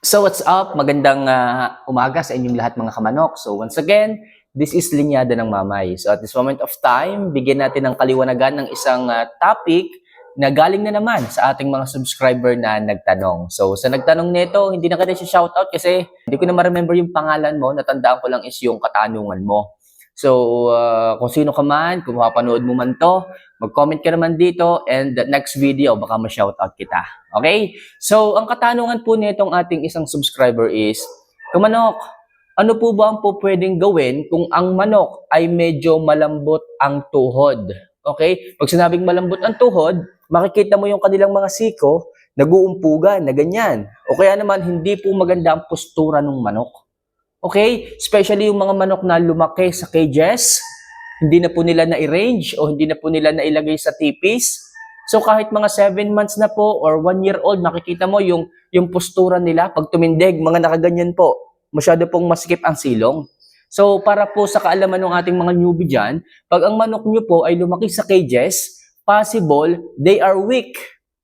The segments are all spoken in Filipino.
So what's up? Magandang umaga sa inyong lahat mga kamanok. So once again, this is Linyada ng Mamay. So at this moment of time, bigyan natin ng kaliwanagan ng isang topic na galing na naman sa ating mga subscriber na nagtanong. So sa nagtanong nito, hindi na kita siya shoutout kasi hindi ko na ma-remember yung pangalan mo. Natandaan ko lang is yung katanungan mo. So kung sino ka man, kung mapapanood mo man to, mag-comment ka naman dito and the next video, baka ma-shoutout kita. Okay? So, ang katanungan po nitong ating isang subscriber is, Kamanok, ano po ba ang po pwedeng gawin kung ang manok ay medyo malambot ang tuhod? Okay? Pag sinabing malambot ang tuhod, makikita mo yung kanilang mga siko, nag-uumpugan na ganyan. O kaya naman, hindi po maganda ang postura ng manok. Okay? Especially yung mga manok na lumaki sa cages, hindi na po nila na-arrange o hindi na po nila nailagay sa tipis. So kahit mga 7 months na po or 1 year old, makikita mo yung postura nila pag tumindig, mga nakaganyan po. Masyado pong masikip ang silong. So para po sa kaalaman ng ating mga newbie dyan, pag ang manok nyo po ay lumaki sa cages, possible they are weak.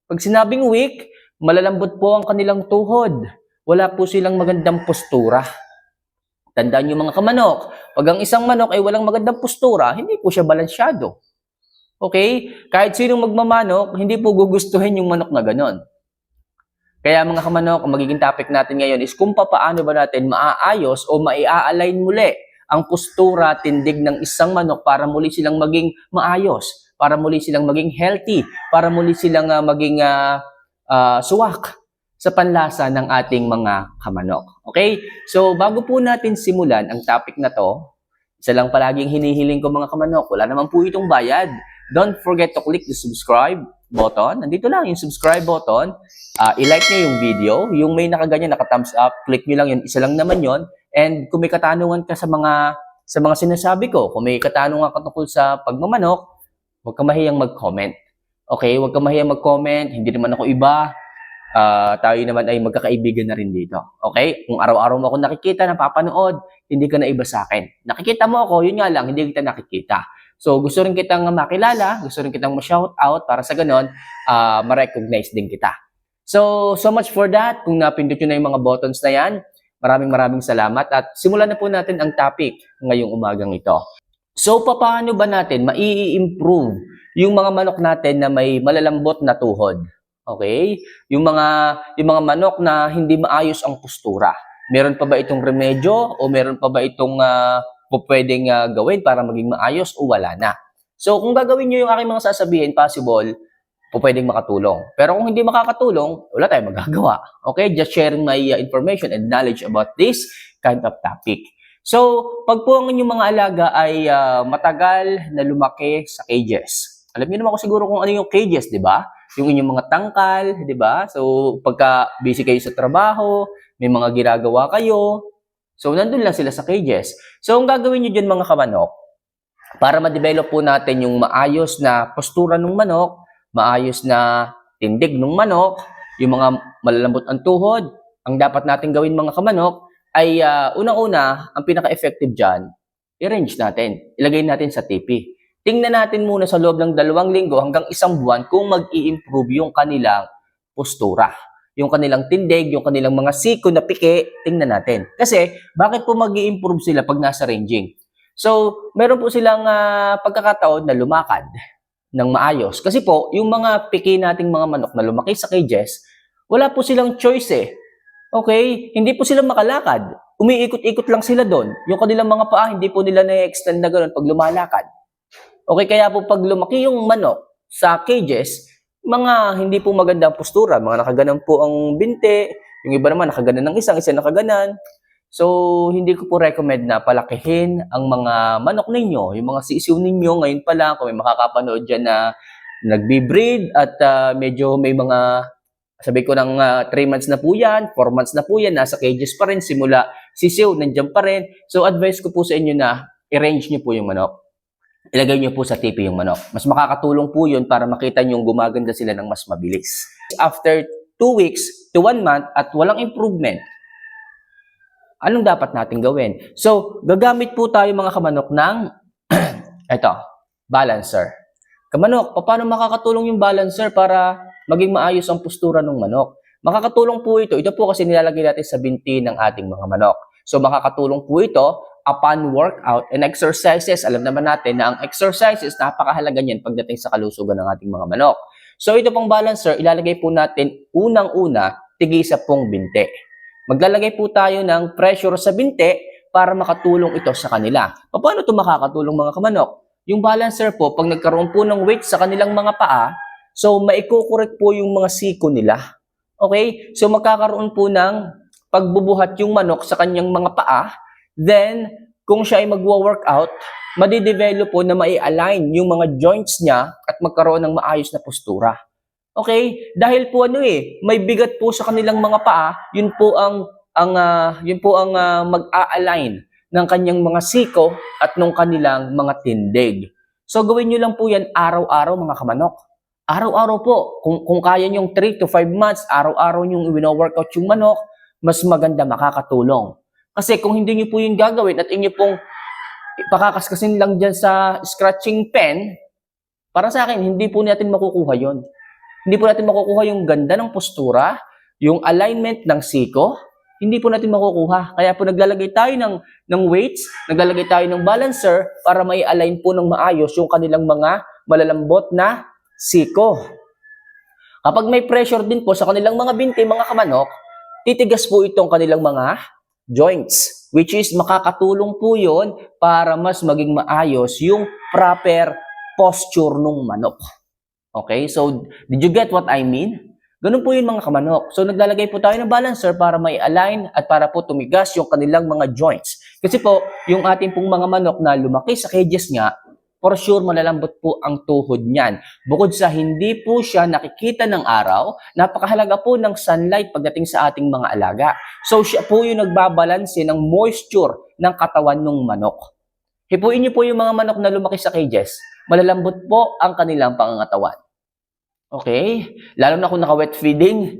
Pag sinabing weak, malalambot po ang kanilang tuhod. Wala po silang magandang postura. Tandaan nyo mga kamanok, pag ang isang manok ay walang magandang postura, hindi po siya balansyado. Okay? Kahit sinong magmamanok, hindi po gugustuhin yung manok na ganon. Kaya mga kamanok, ang magiging topic natin ngayon is kung paano ba natin maaayos o maia-align muli ang postura, tindig ng isang manok para muli silang maging maayos, para muli silang maging healthy, para muli silang maging suwak sa panlasa ng ating mga kamanok. Okay? So, bago po natin simulan ang topic na to, isa lang palaging hinihiling ko mga kamanok, wala naman po itong bayad. Don't forget to click the subscribe button. Nandito lang yung subscribe button. I-like nyo yung video. Yung may nakaganyan, naka-thumbs up, click nyo lang yun. Isa lang naman yon. And kung may katanungan ka sa mga sinasabi ko, kung may katanungan ka tungkol sa pagmamanok, huwag ka mahiyang mag-comment. Okay? Huwag ka mahiyang mag-comment. Hindi naman ako iba. Tayo naman ay magkakaibigan na rin dito. Okay? Kung araw-araw mo ako nakikita, napapanood, hindi ka na iba sa akin. Nakikita mo ako, yun nga lang, hindi kita nakikita. So, gusto rin kitang makilala, gusto rin kitang ma-shout out para sa ganon, ma-recognize din kita. So much for that. Kung napindot nyo na yung mga buttons na yan, maraming salamat. At simulan na po natin ang topic ngayong umagang ito. So, paano ba natin mai-improve yung mga manok natin na may malalambot na tuhod? Okay? Yung mga manok na hindi maayos ang postura. Meron pa ba itong remedyo o meron pa ba itong pwedeng gawin para maging maayos o wala na? So kung gagawin niyo yung aking mga sasabihin, possible pwedeng makatulong. Pero kung hindi makakatulong, wala tayong magagawa. Okay? Just sharing my information and knowledge about this kind of topic. So pag po ang inyong mga alaga ay matagal na lumaki sa cages. Alam niyo naman ko siguro kung ano yung cages, di ba? Yung inyong mga tangkal, di ba? So, pagka busy kayo sa trabaho, may mga ginagawa kayo, so, nandun lang sila sa cages. So, ang gagawin nyo dyan mga kamanok, para ma-develop po natin yung maayos na postura ng manok, maayos na tindig ng manok, yung mga malalambot ang tuhod, ang dapat natin gawin mga kamanok, ay unang-una, ang pinaka-effective dyan, i-range natin, ilagay natin sa TV. Tingnan natin muna sa loob ng 2 linggo hanggang 1 buwan kung mag-i-improve yung kanilang postura. Yung kanilang tindig, yung kanilang mga siko na piki, tingnan natin. Kasi, bakit po mag-i-improve sila pag nasa ranging? So, meron po silang pagkakataon na lumakad ng maayos. Kasi po, yung mga piki nating mga manok na lumaki sa cages, wala po silang choice eh. Okay? Hindi po sila makalakad. Umiikot-ikot lang sila doon. Yung kanilang mga paa, hindi po nila na-extend na gano'n pag lumalakad. Okay, kaya po pag lumaki yung manok sa cages, mga hindi po magandang postura, mga nakaganan po ang binte, yung iba naman nakaganan ng isa nakaganan. So, hindi ko po recommend na palakihin ang mga manok ninyo, yung mga sisiw ninyo ngayon pa lang, kung may makakapanood dyan na nagbe-breed at medyo may mga, sabi ko ng 3 months na po yan, 4 months na po yan, nasa cages pa rin, simula sisiw, nandiyan pa rin. So, advice ko po sa inyo na i-range nyo po yung manok. Ilagay nyo po sa TV yung manok. Mas makakatulong po yun para makita nyo gumaganda sila ng mas mabilis. After 2 weeks to 1 month at walang improvement, anong dapat natin gawin? So, gagamit po tayo mga kamanok ng balancer. Kamanok, paano makakatulong yung balancer para maging maayos ang postura ng manok? Makakatulong po ito. Ito po kasi nilalagay natin sa binti ng ating mga manok. So makakatulong po ito upon workout and exercises. Alam naman natin na ang exercises, napakahalaga niyan pagdating sa kalusugan ng ating mga manok. So ito pong balancer, ilalagay po natin unang-una, tigisa pong binti. Maglalagay po tayo ng pressure sa binti para makatulong ito sa kanila. Paano ito makakatulong mga kamanok? Yung balancer po, pag nagkaroon po ng weight sa kanilang mga paa, so maikukorek po yung mga siko nila. Okay? So magkakaroon po ng pagbubuhat yung manok sa kanyang mga paa. Then, kung siya ay magwa-workout, madidevelop po na mai-align yung mga joints niya at magkaroon ng maayos na postura. Okay? Dahil po may bigat po sa kanilang mga paa, yun po ang mag-a-align ng kanyang mga siko at ng kanilang mga tindig. So gawin nyo lang po yan araw-araw mga kamanok. Araw-araw po. Kung kaya nyong 3 to 5 months, araw-araw nyong wino-workout yung manok, mas maganda, makakatulong. Kasi kung hindi nyo po yun gagawin at inyo pong pakakaskasin lang dyan sa scratching pen, para sa akin, hindi po natin makukuha yon. Hindi po natin makukuha yung ganda ng postura, yung alignment ng siko, hindi po natin makukuha. Kaya po naglalagay tayo ng weights, naglalagay tayo ng balancer para may align po ng maayos yung kanilang mga malalambot na siko. Kapag may pressure din po sa kanilang mga binti, mga kamanok, titigas po itong kanilang mga joints, which is makakatulong po yon para mas maging maayos yung proper posture ng manok. Okay? So, did you get what I mean? Ganun po yun mga kamanok. So, naglalagay po tayo ng balancer para may align at para po tumigas yung kanilang mga joints. Kasi po, yung ating pong mga manok na lumaki sa cages nga, for sure malalambot po ang tuhod niyan. Bukod sa hindi po siya nakikita ng araw, napakahalaga po ng sunlight pagdating sa ating mga alaga. So, siya po yung nagbabalanse ng moisture ng katawan ng manok. Hipuin niyo po yung mga manok na lumaki sa cages, malalambot po ang kanilang pangangatawan. Okay? Lalo na kung naka-wet feeding.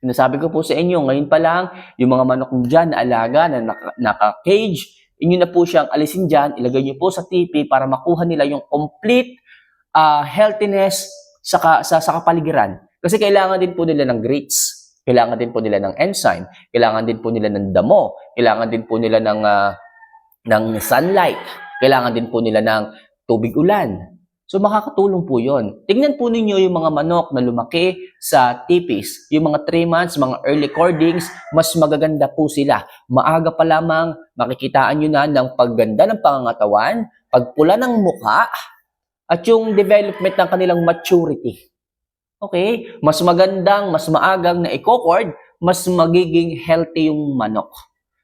Sinasabi ko po sa inyo, ngayon pa lang, yung mga manok dyan na alaga, na naka-cage, inyo na po siyang alisin dyan, ilagay nyo po sa TP para makuha nila yung complete healthiness sa kapaligiran. Kasi kailangan din po nila ng grits, kailangan din po nila ng enzyme, kailangan din po nila ng damo, kailangan din po nila ng sunlight, kailangan din po nila ng tubig ulan. So makakatulong po yon. Tingnan po ninyo yung mga manok na lumaki sa tipis. Yung mga 3 months, mga early cordings, mas magaganda po sila. Maaga pa lamang, makikitaan nyo na ng pagganda ng pangangatawan, pagpula ng mukha, at yung development ng kanilang maturity. Okay? Mas magandang, mas maagang na i-cord, mas magiging healthy yung manok.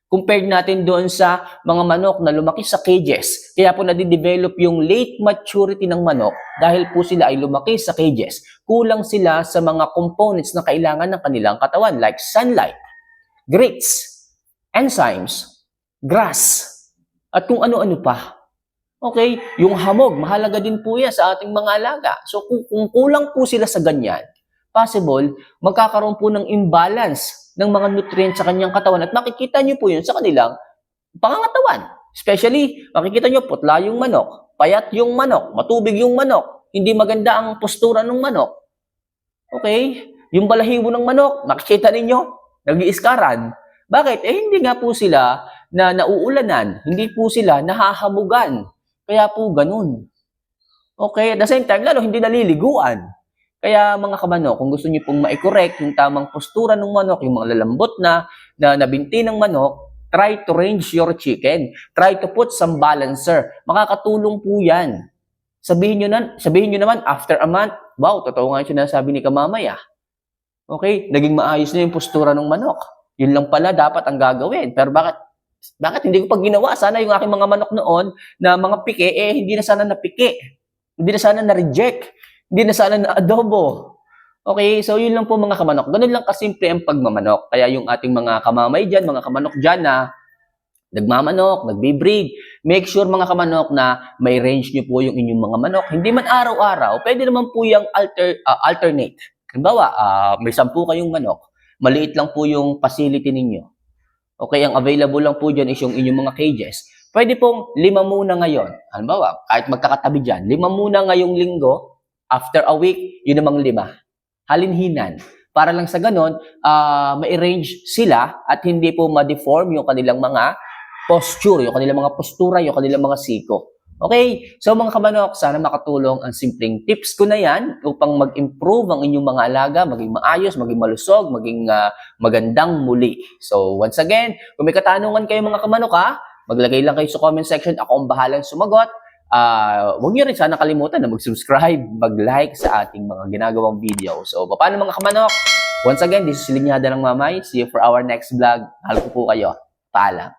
Compared natin doon sa mga manok na lumaki sa cages. Kaya po nadidevelop yung late maturity ng manok dahil po sila ay lumaki sa cages. Kulang sila sa mga components na kailangan ng kanilang katawan like sunlight, grits, enzymes, grass, at kung ano-ano pa. Okay? Yung hamog, mahalaga din po yan sa ating mga alaga. So kung kulang po sila sa ganyan, possible, magkakaroon po ng imbalance ng mga nutrients sa kanyang katawan at makikita nyo po yun sa kanilang pangangatawan. Especially, makikita nyo putla yung manok, payat yung manok, matubig yung manok, hindi maganda ang postura ng manok. Okay? Yung balahibo ng manok, makikita ninyo, nag-iiskaran. Bakit? Hindi nga po sila na nauulanan, hindi po sila nahahamugan. Kaya po ganun. Okay? At the same time, lalo hindi naliliguan. Kaya mga kamanok, kung gusto niyo pong ma-correct yung tamang postura ng manok, yung mga lalambot na binti ng manok, try to range your chicken. Try to put some balancer. Makakatulong po yan. Sabihin nyo naman, after a month, wow, totoo nga yung sinasabi ni Kamamay ah. Okay, naging maayos na yung postura ng manok. Yun lang pala dapat ang gagawin. Pero bakit hindi ko pa ginawa? Sana yung aking mga manok noon na mga pike, hindi na sana napike. Hindi na sana na-reject. Hindi na sana na-adobo. Okay, so yun lang po mga kamanok. Ganun lang kasimple ang pagmamanok. Kaya yung ating mga kamamay dyan, mga kamanok dyan na nagmamanok, nagbe-breed, make sure mga kamanok na may range nyo po yung inyong mga manok. Hindi man araw-araw, pwede naman po yung alternate. Halimbawa, may 10 kayong manok, maliit lang po yung facility ninyo. Okay, ang available lang po dyan is yung inyong mga cages. Pwede pong 5 muna ngayon. Halimbawa, kahit magkakatabi dyan, 5 muna ngayong linggo, after a week, yun namang 5. Halinhinan. para lang sa ganon, ma-arrange sila at hindi po ma-deform yung kanilang mga posture, yung kanilang mga postura, yung kanilang mga siko. Okay? So mga kamanok, sana makatulong ang simpleng tips ko na yan upang mag-improve ang inyong mga alaga, maging maayos, maging malusog, maging magandang muli. So once again, kung may katanungan kayo mga kamanok maglagay lang kayo sa comment section. Ako ang bahalang sumagot. Huwag niyo rin sana kalimutan na mag-subscribe, mag-like sa ating mga ginagawang video. So paano mga kamanok? Once again, this is Linyada ng Mamay. See you for our next vlog. Mahal ko po kayo. Paalam.